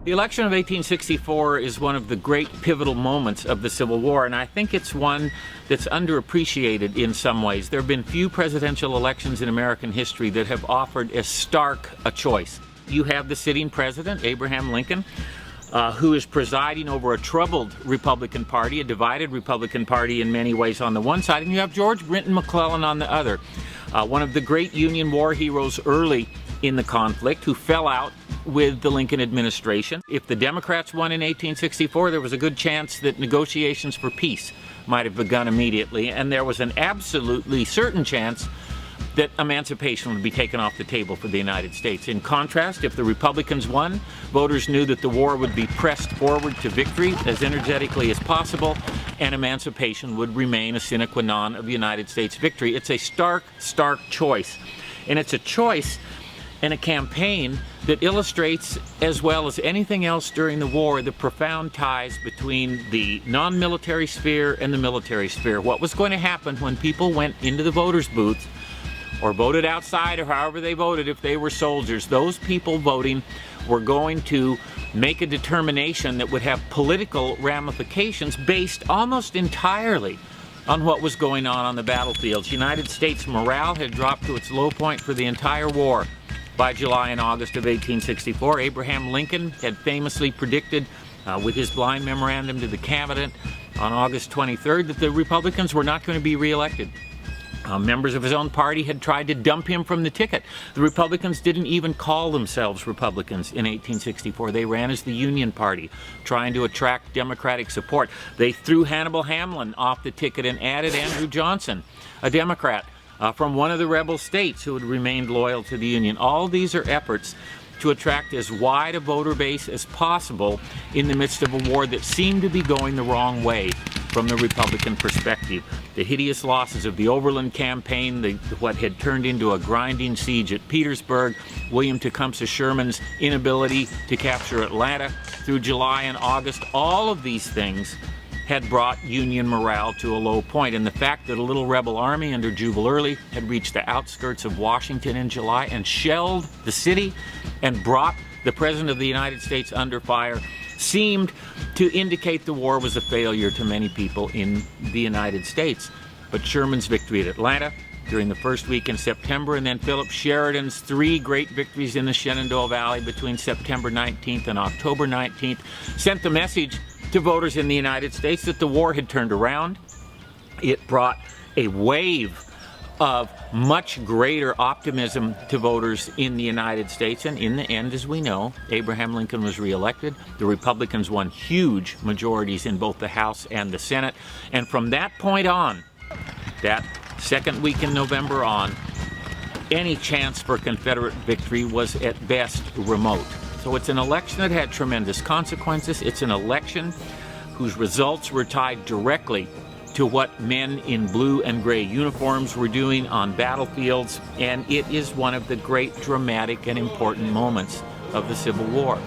The election of 1864 is one of the great pivotal moments of the Civil War, and I think it's one that's underappreciated in some ways. There have been few presidential elections in American history that have offered as stark a choice. You have the sitting president, Abraham Lincoln, who is presiding over a troubled Republican Party, a divided Republican Party in many ways on the one side, and you have George Brinton McClellan on the other, one of the great Union war heroes early in the conflict, who fell out with the Lincoln administration. If the Democrats won in 1864, there was a good chance that negotiations for peace might have begun immediately, and there was an absolutely certain chance that emancipation would be taken off the table for the United States. In contrast, if the Republicans won, voters knew that the war would be pressed forward to victory as energetically as possible, and emancipation would remain a sine qua non of the United States victory. It's a stark, stark choice, and it's a choice and a campaign that illustrates, as well as anything else during the war, the profound ties between the non-military sphere and the military sphere. What was going to happen when people went into the voters' booth or voted outside, or however they voted if they were soldiers, those people voting were going to make a determination that would have political ramifications based almost entirely on what was going on the battlefields. United States morale had dropped to its low point for the entire war. By July and August of 1864, Abraham Lincoln had famously predicted with his blind memorandum to the cabinet on August 23rd that the Republicans were not going to be reelected. Members of his own party had tried to dump him from the ticket. The Republicans didn't even call themselves Republicans in 1864. They ran as the Union Party, trying to attract Democratic support. They threw Hannibal Hamlin off the ticket and added Andrew Johnson, a Democrat, from one of the rebel states who had remained loyal to the Union. All these are efforts to attract as wide a voter base as possible in the midst of a war that seemed to be going the wrong way from the Republican perspective. The hideous losses of the Overland Campaign, what had turned into a grinding siege at Petersburg, William Tecumseh Sherman's inability to capture Atlanta through July and August, all of these things had brought Union morale to a low point, and the fact that a little rebel army under Jubal Early had reached the outskirts of Washington in July and shelled the city and brought the President of the United States under fire seemed to indicate the war was a failure to many people in the United States. But Sherman's victory at Atlanta during the first week in September, and then Philip Sheridan's three great victories in the Shenandoah Valley between September 19th and October 19th, sent the message to voters in the United States that the war had turned around. It brought a wave of much greater optimism to voters in the United States, and in the end, as we know, Abraham Lincoln was reelected. The Republicans won huge majorities in both the House and the Senate, and from that point on, that second week in November on, any chance for Confederate victory was at best remote. So it's an election that had tremendous consequences. It's an election whose results were tied directly to what men in blue and gray uniforms were doing on battlefields, and it is one of the great dramatic and important moments of the Civil War.